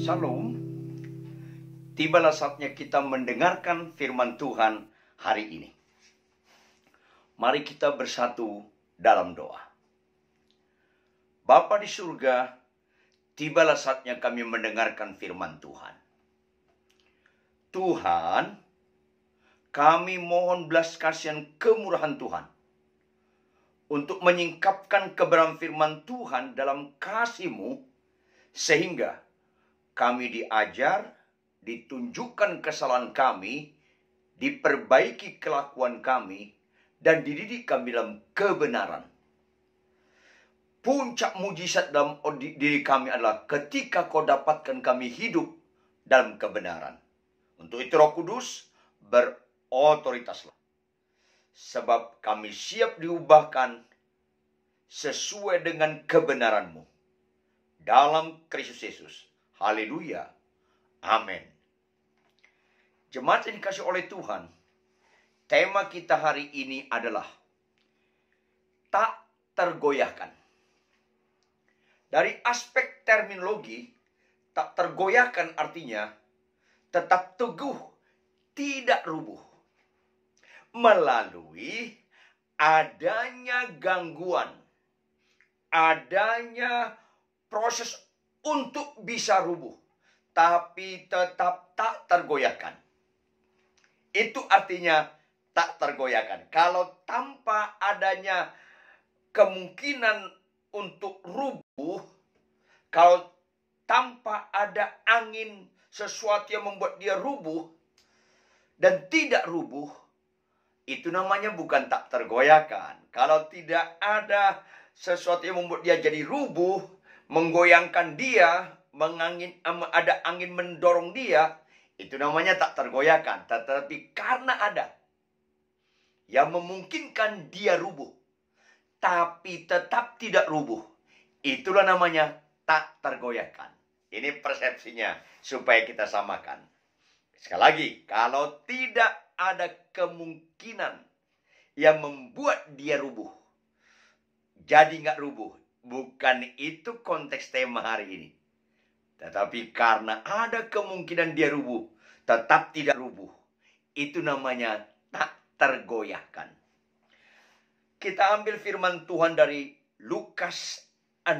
Shalom. Tibalah saatnya kita mendengarkan firman Tuhan hari ini. Mari kita bersatu dalam doa. Bapa di surga, tibalah saatnya kami mendengarkan firman Tuhan. Tuhan, kami mohon belas kasihan kemurahan Tuhan untuk menyingkapkan kebenaran firman Tuhan dalam kasih-Mu, sehingga kami diajar, ditunjukkan kesalahan kami, diperbaiki kelakuan kami, dan dididik kami dalam kebenaran. Puncak mujizat dalam diri kami adalah ketika Kau dapatkan kami hidup dalam kebenaran. Untuk itu Roh Kudus, berotoritaslah. Sebab kami siap diubahkan sesuai dengan kebenaran-Mu. Dalam Kristus Yesus. Haleluya. Amin. Jemaat yang dikasih oleh Tuhan, tema kita hari ini adalah tak tergoyahkan. Dari aspek terminologi, tak tergoyahkan artinya tetap teguh, tidak rubuh. Melalui adanya gangguan, adanya proses untuk bisa rubuh, tapi tetap tak tergoyahkan. Itu artinya tak tergoyahkan. Kalau tanpa adanya kemungkinan untuk rubuh, kalau tanpa ada angin sesuatu yang membuat dia rubuh dan tidak rubuh, itu namanya bukan tak tergoyahkan. Kalau tidak ada sesuatu yang membuat dia jadi rubuh, menggoyangkan dia, ada angin mendorong dia, itu namanya tak tergoyahkan. Tetapi karena ada yang memungkinkan dia rubuh, tapi tetap tidak rubuh, itulah namanya tak tergoyahkan. Ini persepsinya supaya kita samakan. Sekali lagi, kalau tidak ada kemungkinan yang membuat dia rubuh, jadi nggak rubuh. Bukan itu konteks tema hari ini. Tetapi karena ada kemungkinan dia rubuh, tetap tidak rubuh. Itu namanya tak tergoyahkan. Kita ambil firman Tuhan dari Lukas 6.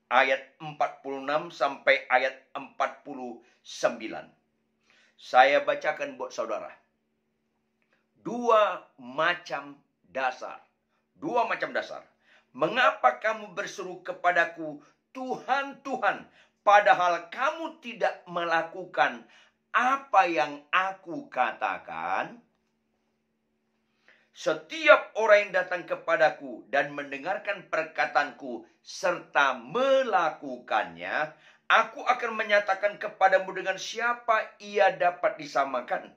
Ayat 46 sampai ayat 49. Saya bacakan buat saudara. Dua macam dasar. Mengapa kamu berseru kepadaku, Tuhan, Tuhan, padahal kamu tidak melakukan apa yang aku katakan? Setiap orang yang datang kepadaku dan mendengarkan perkataanku serta melakukannya, aku akan menyatakan kepadamu dengan siapa ia dapat disamakan.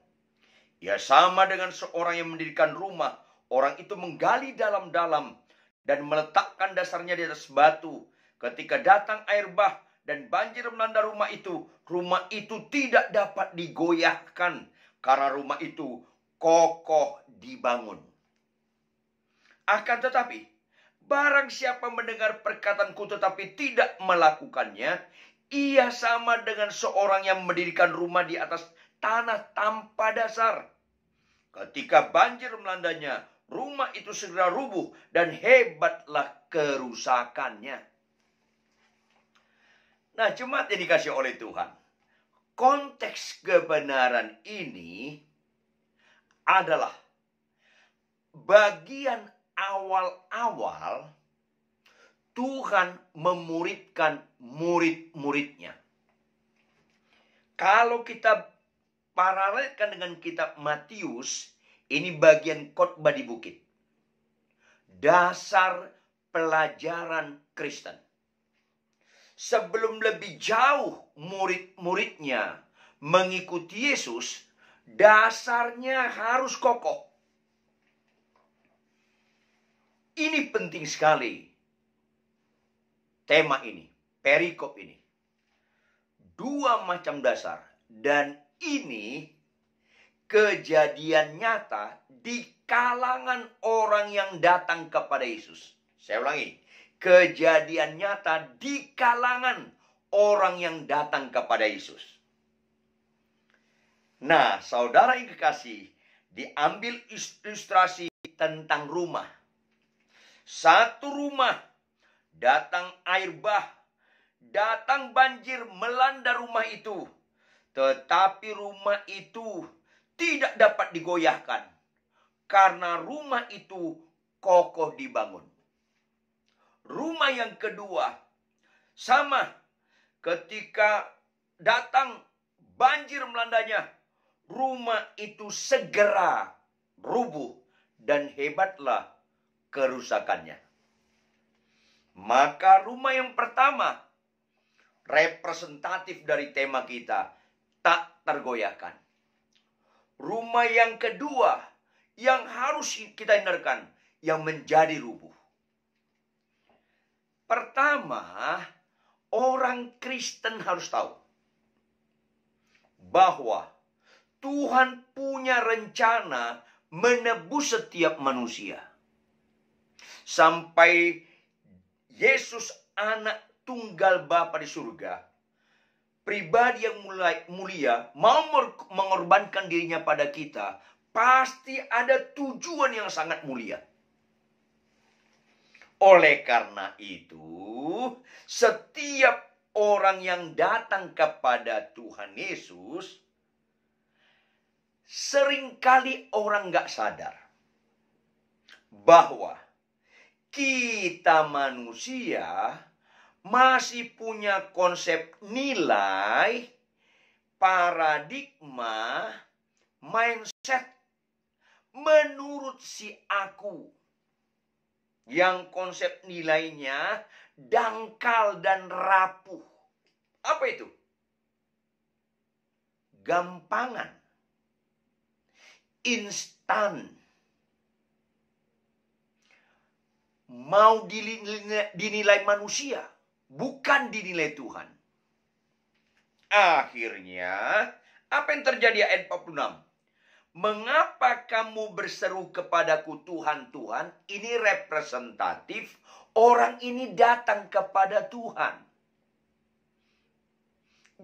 Ia sama dengan seorang yang mendirikan rumah. Orang itu menggali dalam-dalam dan meletakkan dasarnya di atas batu. Ketika datang air bah dan banjir melanda rumah itu tidak dapat digoyahkan karena rumah itu kokoh dibangun. Akan tetapi, barang siapa mendengar perkataanku tetapi tidak melakukannya, ia sama dengan seorang yang mendirikan rumah di atas tanah tanpa dasar. Ketika banjir melandanya, rumah itu segera rubuh dan hebatlah kerusakannya. Nah, jemaat yang dikasih oleh Tuhan, konteks kebenaran ini adalah bagian awal-awal Tuhan memuridkan murid-muridnya. Kalau kita paralelkan dengan kitab Matius, ini bagian khotbah di bukit. Dasar pelajaran Kristen. Sebelum lebih jauh murid-muridnya mengikuti Yesus, dasarnya harus kokoh. Ini penting sekali. Tema ini, perikop ini. Dua macam dasar. Dan ini kejadian nyata di kalangan orang yang datang kepada Yesus. Saya ulangi. Kejadian nyata di kalangan orang yang datang kepada Yesus. Nah, saudara yang kekasih, diambil ilustrasi tentang rumah. Satu rumah, datang air bah, datang banjir melanda rumah itu. Tetapi rumah itu tidak dapat digoyahkan, karena rumah itu kokoh dibangun. Rumah yang kedua, sama, ketika datang banjir melandanya, rumah itu segera rubuh dan hebatlah kerusakannya. Maka rumah yang pertama, representatif dari tema kita, tak tergoyahkan. Rumah yang kedua, yang harus kita hindarkan, yang menjadi rubuh. Pertama, orang Kristen harus tahu bahwa Tuhan punya rencana menebus setiap manusia. Sampai Yesus anak tunggal Bapa di surga, pribadi yang mulia, mau mengorbankan dirinya pada kita, pasti ada tujuan yang sangat mulia. Oleh karena itu, setiap orang yang datang kepada Tuhan Yesus, seringkali orang gak sadar bahwa kita manusia masih punya konsep nilai, paradigma, mindset menurut si aku. Yang konsep nilainya dangkal dan rapuh. Apa itu? Gampangan. Instan. Mau dinilai manusia, bukan dinilai Tuhan. Akhirnya, apa yang terjadi ayat 46? Mengapa kamu berseru kepadaku Tuhan, Tuhan? Ini representatif. Orang ini datang kepada Tuhan.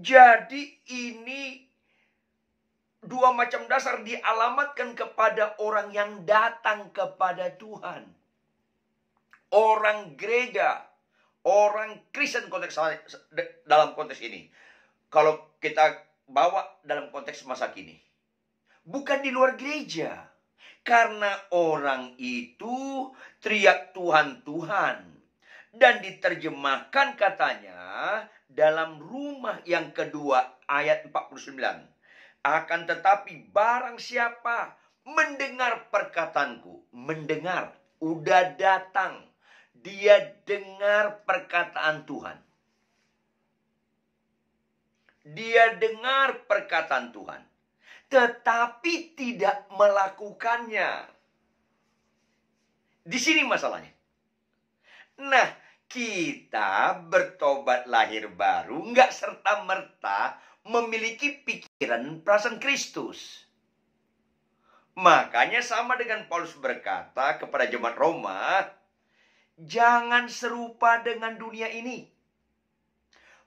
Jadi ini dua macam dasar dialamatkan kepada orang yang datang kepada Tuhan. Orang gereja, orang Kristen dalam konteks ini. Kalau kita bawa dalam konteks masa kini. Bukan di luar gereja. Karena orang itu teriak Tuhan, Tuhan. Dan diterjemahkan katanya dalam rumah yang kedua ayat 49. Akan tetapi barang siapa mendengar perkataanku. Mendengar, udah datang. Dia dengar perkataan Tuhan. Dia dengar perkataan Tuhan. Tetapi tidak melakukannya. Di sini masalahnya. Nah, kita bertobat lahir baru nggak serta-merta memiliki pikiran perasaan Kristus. Makanya sama dengan Paulus berkata kepada jemaat Roma, jangan serupa dengan dunia ini.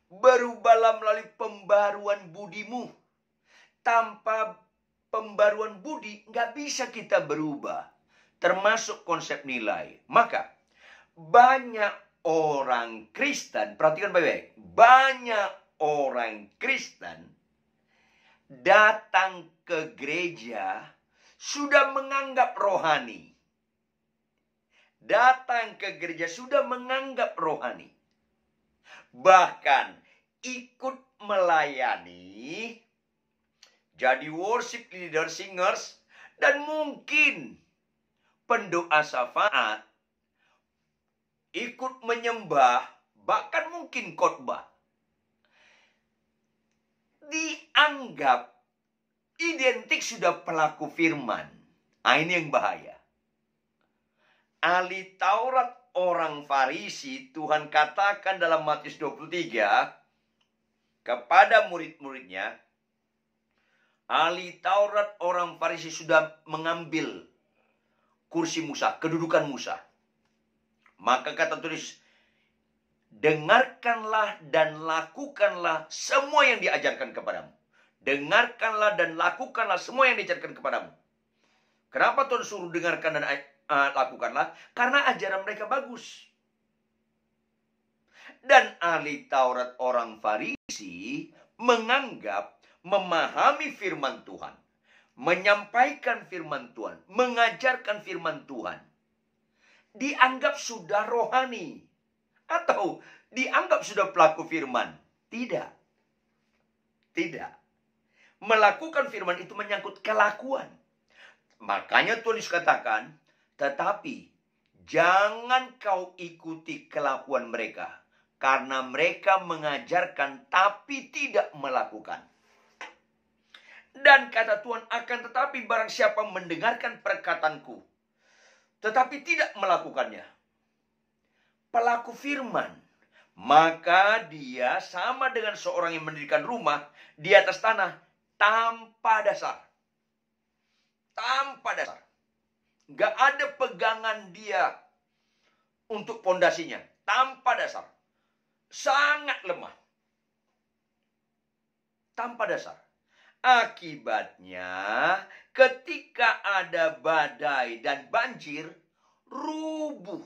Berubahlah melalui pembaruan budimu. Tanpa pembaruan budi, nggak bisa kita berubah. Termasuk konsep nilai. Maka, banyak orang Kristen, perhatikan baik-baik. Banyak orang Kristen datang ke gereja sudah menganggap rohani. Datang ke gereja sudah menganggap rohani. Bahkan ikut melayani, jadi worship leader, singers, dan mungkin pendoa syafaat, ikut menyembah, bahkan mungkin khotbah. Dianggap identik sudah pelaku firman. Nah, ini yang bahaya. Ahli Taurat orang Farisi, Tuhan katakan dalam Matius 23 kepada murid-muridnya, ahli Taurat orang Farisi sudah mengambil kursi Musa, kedudukan Musa. Maka kata tulis, dengarkanlah dan lakukanlah semua yang diajarkan kepadamu. Dengarkanlah dan lakukanlah semua yang diajarkan kepadamu. Kenapa Tuhan suruh dengarkan dan lakukanlah? Karena ajaran mereka bagus. Dan ahli Taurat orang Farisi menganggap memahami firman Tuhan, menyampaikan firman Tuhan, mengajarkan firman Tuhan, dianggap sudah rohani. Atau dianggap sudah pelaku firman. Tidak. Tidak. Melakukan firman itu menyangkut kelakuan. Makanya Tuhan Yesus katakan, tetapi jangan kau ikuti kelakuan mereka. Karena mereka mengajarkan tapi tidak melakukan. Dan kata Tuhan, akan tetapi barang siapa mendengarkan perkataanku, tetapi tidak melakukannya, pelaku firman, maka dia sama dengan seorang yang mendirikan rumah di atas tanah tanpa dasar. Tanpa dasar. Gak ada pegangan dia untuk pondasinya. Tanpa dasar. Sangat lemah. Tanpa dasar. Akibatnya, ketika ada badai dan banjir, rubuh.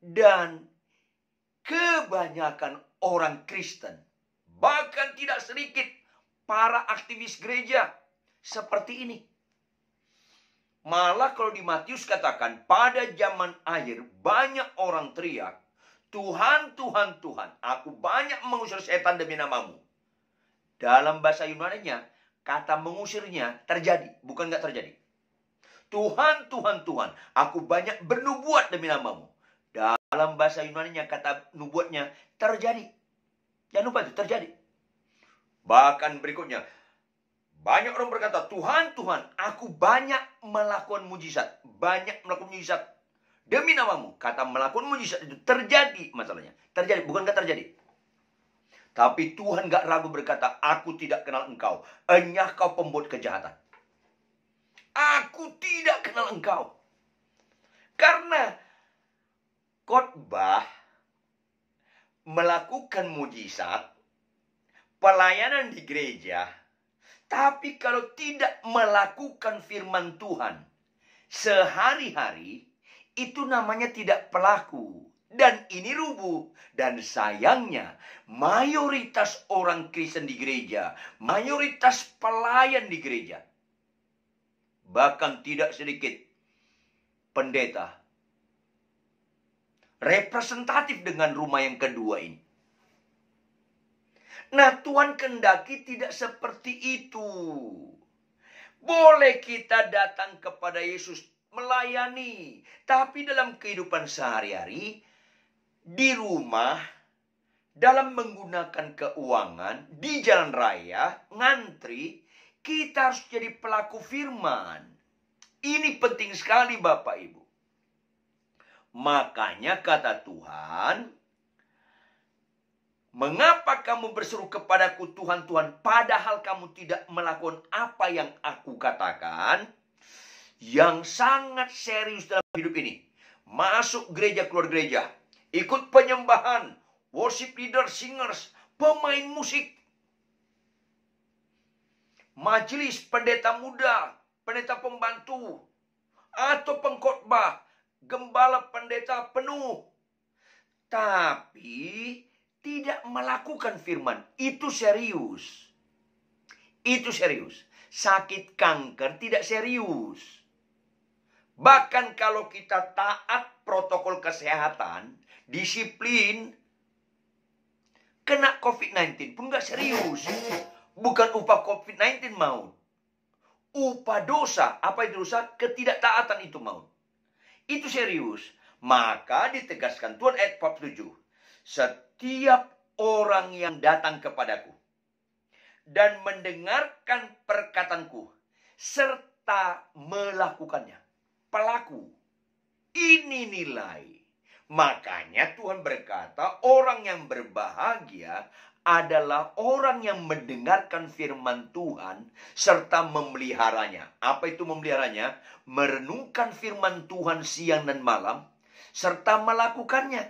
Dan kebanyakan orang Kristen, bahkan tidak sedikit para aktivis gereja seperti ini. Malah kalau di Matius katakan, pada zaman akhir banyak orang teriak, Tuhan, Tuhan, Tuhan, aku banyak mengusir setan demi namamu. Dalam bahasa Yunaninya, kata mengusirnya terjadi, bukan nggak terjadi. Tuhan, Tuhan, Tuhan, aku banyak bernubuat demi namamu. Dalam bahasa Yunaninya, kata nubuatnya terjadi. Jangan lupa itu terjadi. Bahkan berikutnya, banyak orang berkata, Tuhan, Tuhan, aku banyak melakukan mujizat. Banyak melakukan mujizat demi namamu. Kata melakukan mujizat itu terjadi masalahnya. Terjadi, bukan nggak terjadi. Tapi Tuhan nggak ragu berkata, aku tidak kenal engkau. Enyah kau pembuat kejahatan. Aku tidak kenal engkau. Karena khotbah, melakukan mujizat, pelayanan di gereja, tapi kalau tidak melakukan firman Tuhan sehari-hari, itu namanya tidak pelaku. Dan ini rubuh. Dan sayangnya, mayoritas orang Kristen di gereja, mayoritas pelayan di gereja, bahkan tidak sedikit pendeta, representatif dengan rumah yang kedua ini. Nah, Tuhan kehendaki tidak seperti itu. Boleh kita datang kepada Yesus melayani, tapi dalam kehidupan sehari-hari, di rumah, dalam menggunakan keuangan, di jalan raya, ngantri, kita harus jadi pelaku firman. Ini penting sekali Bapak Ibu. Makanya kata Tuhan, mengapa kamu berseru kepadaku Tuhan, Tuhan, padahal kamu tidak melakukan apa yang aku katakan? Yang sangat serius dalam hidup ini. Masuk gereja, keluar gereja. Ikut penyembahan, worship leader, singers, pemain musik. Majelis, pendeta muda, pendeta pembantu, atau pengkhotbah, gembala, pendeta penuh. Tapi tidak melakukan firman. Itu serius. Itu serius. Sakit kanker tidak serius. Bahkan kalau kita taat protokol kesehatan, disiplin, kena COVID-19 pun gak serius. Bukan upah COVID-19 maut. Upah dosa. Apa itu dosa? Ketidaktaatan itu maut. Itu serius. Maka ditegaskan Tuhan ayat 47. Setiap orang yang datang kepadaku dan mendengarkan perkataanku serta melakukannya. Pelaku. Ini nilai. Makanya Tuhan berkata orang yang berbahagia adalah orang yang mendengarkan firman Tuhan serta memeliharanya. Apa itu memeliharanya? Merenungkan firman Tuhan siang dan malam serta melakukannya.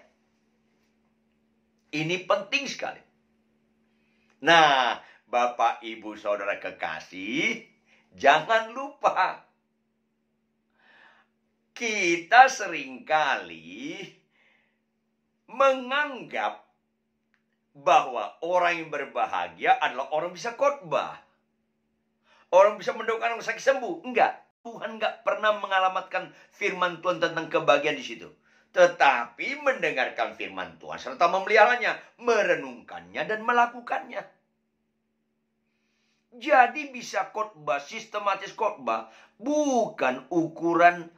Ini penting sekali. Nah, Bapak, Ibu, Saudara kekasih, jangan lupa. Kita seringkali menganggap bahwa orang yang berbahagia adalah orang bisa khotbah. Orang bisa mendoakan orang sakit sembuh. Enggak. Tuhan enggak pernah mengalamatkan firman Tuhan tentang kebahagiaan di situ. Tetapi mendengarkan firman Tuhan serta memeliharanya, merenungkannya dan melakukannya. Jadi bisa khotbah, sistematis khotbah bukan ukuran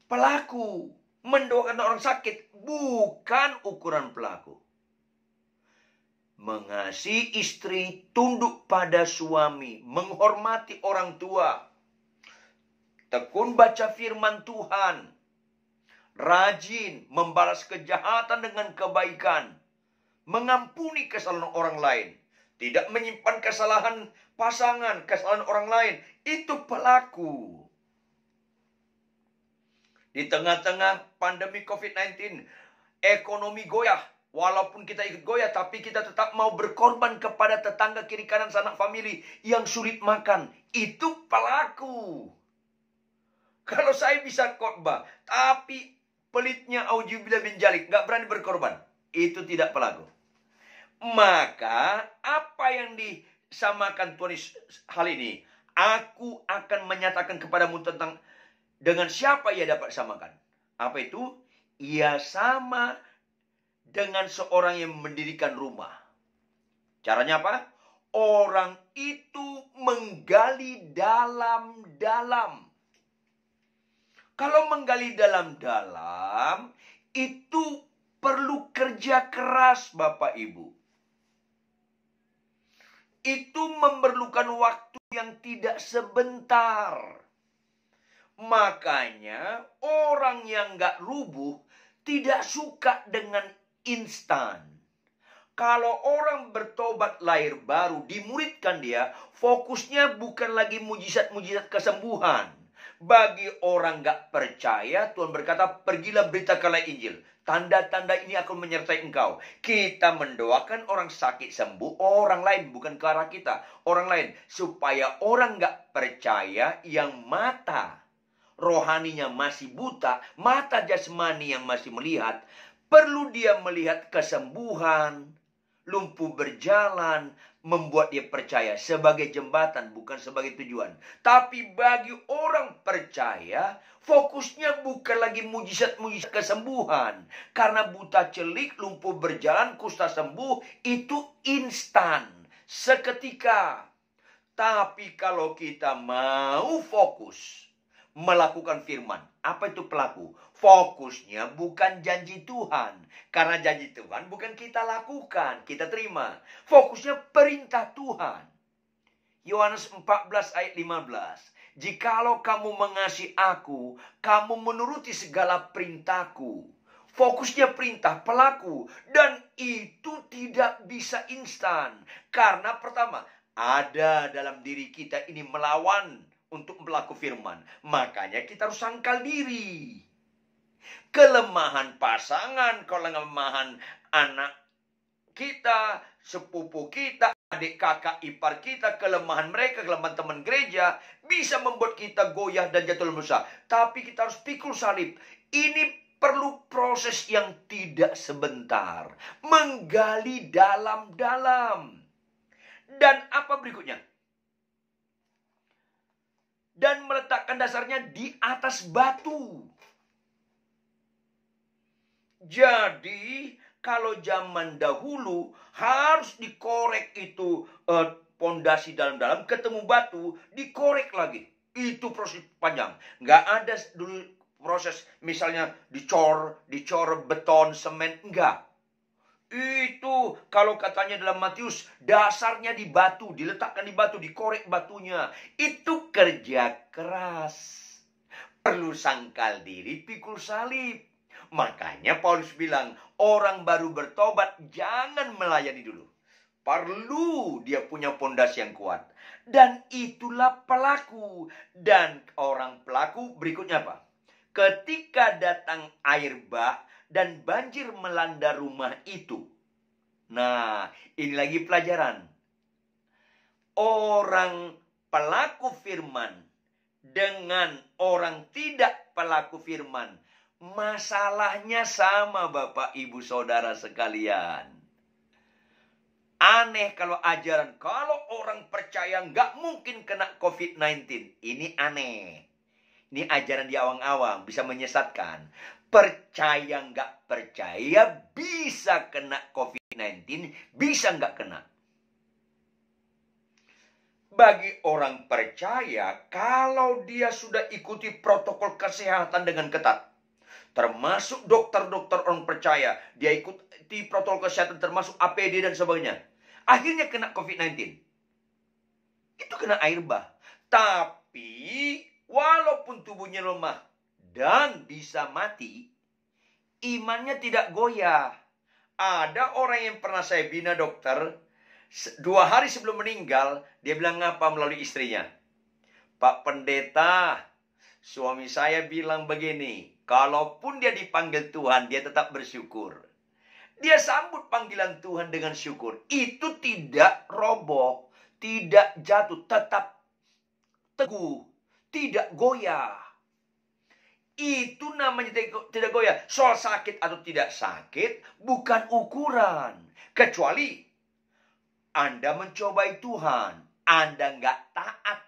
pelaku. Mendoakan orang sakit bukan ukuran pelaku. Mengasihi istri, tunduk pada suami, menghormati orang tua, tekun baca firman Tuhan, rajin membalas kejahatan dengan kebaikan, mengampuni kesalahan orang lain, tidak menyimpan kesalahan pasangan, kesalahan orang lain. Itu pelaku. Di tengah-tengah pandemi COVID-19, ekonomi goyah. Walaupun kita ikut goyah, tapi kita tetap mau berkorban kepada tetangga kiri kanan sanak famili yang sulit makan. Itu pelaku. Kalau saya bisa khotbah, tapi pelitnya auzubillah bin jalik, nggak berani berkorban, itu tidak pelaku. Maka apa yang disamakan Tuhan hal ini? Aku akan menyatakan kepadamu tentang dengan siapa ia dapat samakan. Apa itu? Ia sama dengan seorang yang mendirikan rumah. Caranya apa? Orang itu menggali dalam-dalam. Kalau menggali dalam-dalam, itu perlu kerja keras, Bapak Ibu. Itu memerlukan waktu yang tidak sebentar. Makanya orang yang gak rubuh tidak suka dengan instan. Kalau orang bertobat lahir baru, dimuridkan dia, fokusnya bukan lagi mujizat-mujizat kesembuhan. Bagi orang gak percaya, Tuhan berkata, pergilah beritakanlah Injil. Tanda-tanda ini akan menyertai engkau. Kita mendoakan orang sakit sembuh, orang lain, bukan ke arah kita. Orang lain, supaya orang gak percaya yang mata rohaninya masih buta, mata jasmani yang masih melihat, perlu dia melihat kesembuhan, lumpuh berjalan, membuat dia percaya sebagai jembatan, bukan sebagai tujuan. Tapi bagi orang percaya, fokusnya bukan lagi mujizat-mujizat kesembuhan. Karena buta celik, lumpuh berjalan, kusta sembuh, itu instan, seketika. Tapi kalau kita mau fokus melakukan firman, apa itu pelaku? Fokusnya bukan janji Tuhan. Karena janji Tuhan bukan kita lakukan, kita terima. Fokusnya perintah Tuhan. Yohanes 14 ayat 15. Jikalau kamu mengasihi aku, kamu menuruti segala perintahku. Fokusnya perintah, pelaku. Dan itu tidak bisa instan. Karena pertama, ada dalam diri kita ini melawan untuk berlaku firman. Makanya kita harus sangkal diri. Kelemahan pasangan, kelemahan anak kita, sepupu kita, adik kakak ipar kita, kelemahan mereka, kelemahan teman gereja, bisa membuat kita goyah dan jatuh dalam dosa. Tapi kita harus pikul salib. Ini perlu proses yang tidak sebentar. Menggali dalam-dalam. Dan apa berikutnya? Dan meletakkan dasarnya di atas batu. Jadi, kalau zaman dahulu harus dikorek itu pondasi dalam-dalam, ketemu batu, dikorek lagi. Itu proses panjang. Nggak ada dulu proses misalnya dicor beton, semen. Enggak. Itu kalau katanya dalam Matius, dasarnya di batu, diletakkan di batu, dikorek batunya. Itu kerja keras. Perlu sangkal diri, pikul salib. Makanya Paulus bilang, orang baru bertobat jangan melayani dulu. Perlu dia punya pondasi yang kuat. Dan itulah pelaku. Dan orang pelaku berikutnya apa? ketika datang air bah dan banjir melanda rumah itu. Nah, ini lagi pelajaran. Orang pelaku firman dengan orang tidak pelaku firman, masalahnya sama, Bapak, Ibu, Saudara sekalian. Aneh kalau ajaran, kalau orang percaya nggak mungkin kena COVID-19. Ini aneh. Ini ajaran di awang-awang, bisa menyesatkan. Percaya nggak percaya, bisa kena COVID-19, bisa nggak kena. Bagi orang percaya, kalau dia sudah ikuti protokol kesehatan dengan ketat, termasuk dokter-dokter orang percaya, dia ikuti protokol kesehatan termasuk APD dan sebagainya, akhirnya kena COVID-19. Itu kena air bah. Tapi walaupun tubuhnya lemah dan bisa mati, imannya tidak goyah. Ada orang yang pernah saya bina, dokter, 2 hari sebelum meninggal, dia bilang apa melalui istrinya? Pak Pendeta, suami saya bilang begini, kalaupun dia dipanggil Tuhan, dia tetap bersyukur. Dia sambut panggilan Tuhan dengan syukur. Itu tidak roboh, tidak jatuh, tetap teguh, tidak goyah. Itu namanya tidak goyah. Soal sakit atau tidak sakit bukan ukuran. Kecuali Anda mencobai Tuhan, Anda nggak taat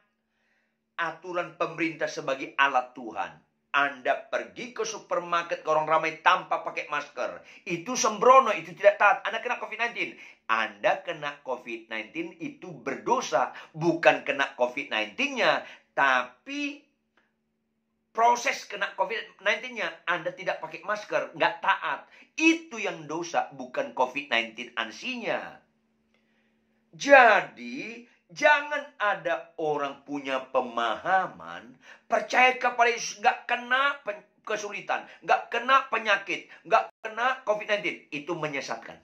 aturan pemerintah sebagai alat Tuhan. Anda pergi ke supermarket ke orang ramai tanpa pakai masker. Itu sembrono, itu tidak taat. Anda kena COVID-19. Anda kena COVID-19 itu berdosa. Bukan kena COVID-19-nya, tapi proses kena COVID-19-nya. Anda tidak pakai masker, nggak taat. Itu yang dosa, bukan COVID-19 ansinya. Jadi, jangan ada orang punya pemahaman, percaya kepada Yesus, nggak kena kesulitan, nggak kena penyakit, nggak kena COVID-19. Itu menyesatkan.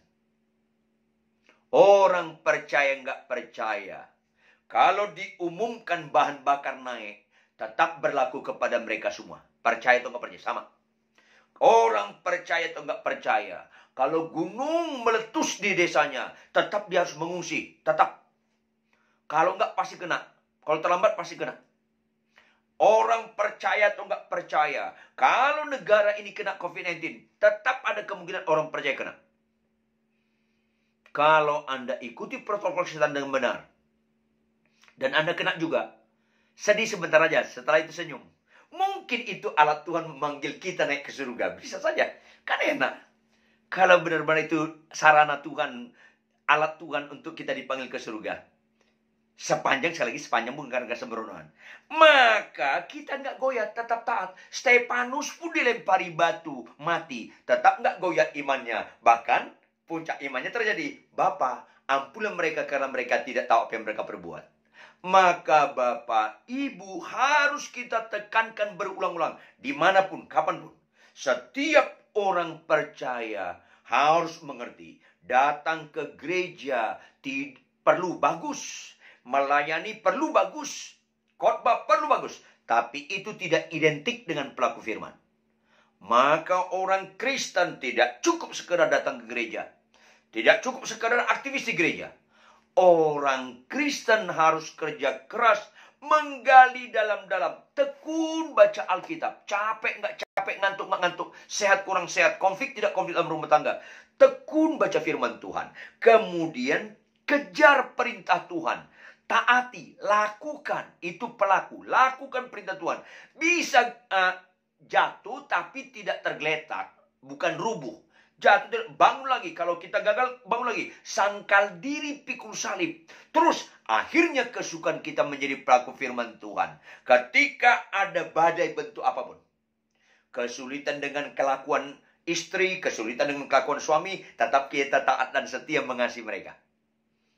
Orang percaya nggak percaya, kalau diumumkan bahan bakar naik, tetap berlaku kepada mereka semua. Percaya atau nggak percaya, sama. Orang percaya atau nggak percaya, kalau gunung meletus di desanya, tetap dia harus mengungsi. Tetap. Kalau nggak pasti kena. Kalau terlambat pasti kena. Orang percaya atau nggak percaya, kalau negara ini kena COVID-19, tetap ada kemungkinan orang percaya kena. Kalau Anda ikuti protokol kesehatan dengan benar, dan Anda kena juga, sedih sebentar aja, setelah itu senyum. Mungkin itu alat Tuhan memanggil kita naik ke surga. Bisa saja. Kan enak. Kalau benar-benar itu sarana Tuhan, alat Tuhan untuk kita dipanggil ke surga. Sekali lagi sepanjang bukan karena kesembronoan. Maka kita nggak goyah, tetap taat. Stefanus pun dilempari batu, mati. Tetap nggak goyah imannya. Bahkan puncak imannya terjadi. Bapa, ampunilah mereka karena mereka tidak tahu apa yang mereka perbuat. Maka Bapak, Ibu harus kita tekankan berulang-ulang. Dimanapun, kapanpun. Setiap orang percaya harus mengerti. Datang ke gereja perlu bagus. Melayani perlu bagus. Khotbah perlu bagus. Tapi itu tidak identik dengan pelaku firman. Maka orang Kristen tidak cukup sekedar datang ke gereja. Tidak cukup sekedar aktivis di gereja. Orang Kristen harus kerja keras, menggali dalam-dalam, tekun baca Alkitab. Capek nggak capek, ngantuk nggak ngantuk, sehat kurang sehat, konflik tidak konflik dalam rumah tangga. Tekun baca firman Tuhan. Kemudian kejar perintah Tuhan. Taati, lakukan. Itu pelaku. Lakukan perintah Tuhan. Bisa jatuh tapi tidak tergeletak. Bukan rubuh. Jatuh, bangun lagi. Kalau kita gagal, bangun lagi. Sangkal diri, pikul salib. Terus, akhirnya kesukaan kita menjadi pelaku firman Tuhan. Ketika ada badai bentuk apapun. Kesulitan dengan kelakuan istri, kesulitan dengan kelakuan suami, tetap kita taat dan setia mengasihi mereka.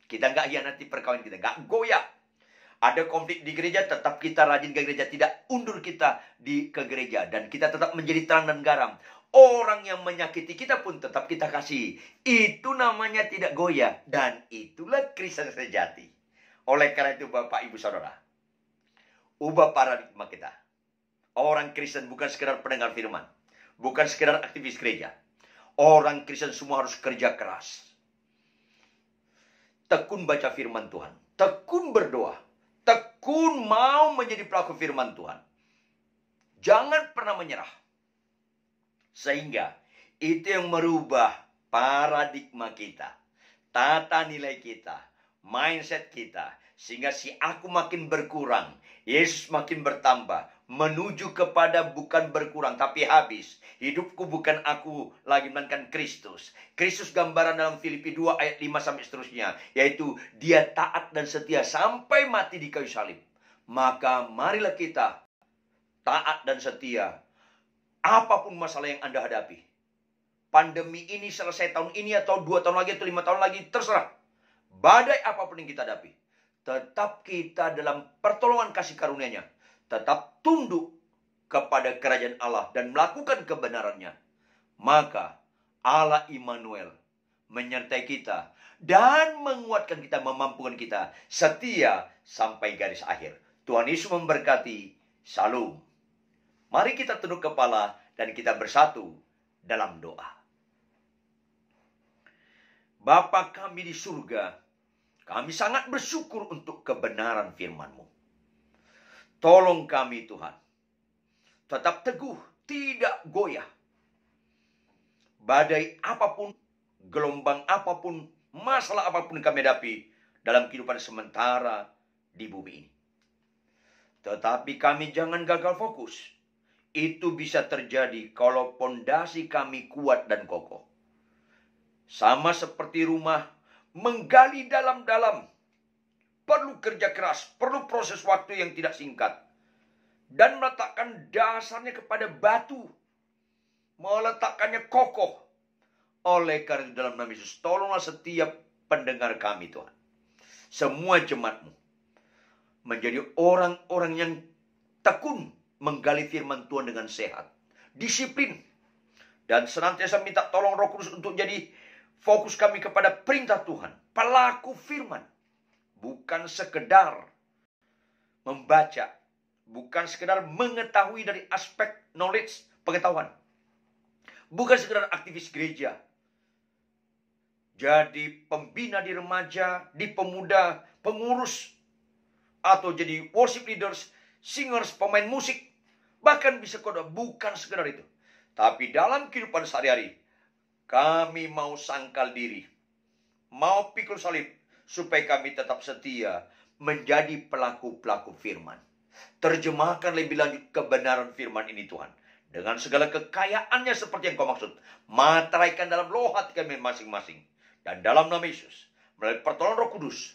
Kita nggak hianati perkawinan kita, nggak goyah. Ada konflik di gereja, tetap kita rajin ke gereja. Tidak undur kita ke gereja. Dan kita tetap menjadi terang dan garam. Orang yang menyakiti kita pun tetap kita kasih. Itu namanya tidak goyah. Dan itulah Kristen sejati. Oleh karena itu Bapak, Ibu, Saudara, ubah paradigma kita. Orang Kristen bukan sekedar pendengar firman. Bukan sekedar aktivis gereja. Orang Kristen semua harus kerja keras. Tekun baca firman Tuhan. Tekun berdoa. Tekun mau menjadi pelaku firman Tuhan. Jangan pernah menyerah. Sehingga itu yang merubah paradigma kita. Tata nilai kita. Mindset kita. Sehingga si aku makin berkurang. Yesus makin bertambah. Menuju kepada bukan berkurang tapi habis. Hidupku bukan aku lagi melainkan Kristus. Kristus gambaran dalam Filipi 2 ayat 5 sampai seterusnya. Yaitu dia taat dan setia sampai mati di kayu salib. Maka marilah kita taat dan setia. Apapun masalah yang Anda hadapi. Pandemi ini selesai tahun ini atau 2 tahun lagi atau 5 tahun lagi. Terserah. Badai apapun yang kita hadapi. Tetap kita dalam pertolongan kasih karunia-Nya. Tetap tunduk kepada kerajaan Allah dan melakukan kebenarannya. Maka Allah Immanuel menyertai kita dan menguatkan kita, memampukan kita setia sampai garis akhir. Tuhan Yesus memberkati. Salam. Mari kita tunduk kepala dan kita bersatu dalam doa. Bapa kami di surga, kami sangat bersyukur untuk kebenaran firman-Mu. Tolong kami Tuhan, tetap teguh, tidak goyah. Badai apapun, gelombang apapun, masalah apapun yang kami hadapi dalam kehidupan sementara di bumi ini. Tetapi kami jangan gagal fokus. Itu bisa terjadi kalau pondasi kami kuat dan kokoh. Sama seperti rumah, menggali dalam-dalam. Perlu kerja keras, perlu proses waktu yang tidak singkat. Dan meletakkan dasarnya kepada batu. Meletakkannya kokoh. Oleh karena dalam nama Yesus, tolonglah setiap pendengar kami Tuhan. Semua jemaat-Mu menjadi orang-orang yang tekun menggali firman Tuhan dengan sehat. Disiplin. Dan senantiasa minta tolong Roh Kudus untuk jadi fokus kami kepada perintah Tuhan. Pelaku firman. Bukan sekedar membaca. Bukan sekedar mengetahui dari aspek knowledge, pengetahuan. Bukan sekedar aktivis gereja. Jadi pembina di remaja, di pemuda, pengurus. Atau jadi worship leaders, singers, pemain musik. Bahkan bisa khotbah. Bukan sekedar itu. Tapi dalam kehidupan sehari-hari, kami mau sangkal diri. Mau pikul salib. Supaya kami tetap setia menjadi pelaku-pelaku firman. Terjemahkan lebih lanjut kebenaran firman ini Tuhan. Dengan segala kekayaannya seperti yang kau maksud. Materaikan dalam loh hati kami masing-masing. Dan dalam nama Yesus. Melalui pertolongan Roh Kudus.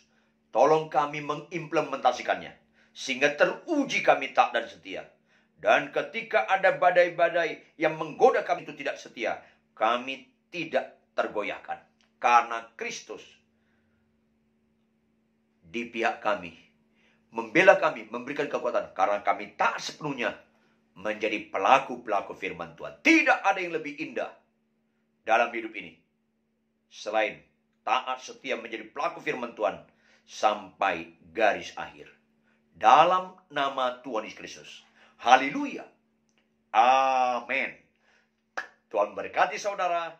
Tolong kami mengimplementasikannya. Sehingga teruji kami tak dan setia. Dan ketika ada badai-badai yang menggoda kami itu tidak setia. Kami tidak tergoyahkan. Karena Kristus di pihak kami, membela kami, memberikan kekuatan, karena kami tak sepenuhnya menjadi pelaku-pelaku firman Tuhan. Tidak ada yang lebih indah dalam hidup ini selain taat setia menjadi pelaku firman Tuhan sampai garis akhir. Dalam nama Tuhan Yesus Kristus. Haleluya. Amin. Tuhan berkati saudara.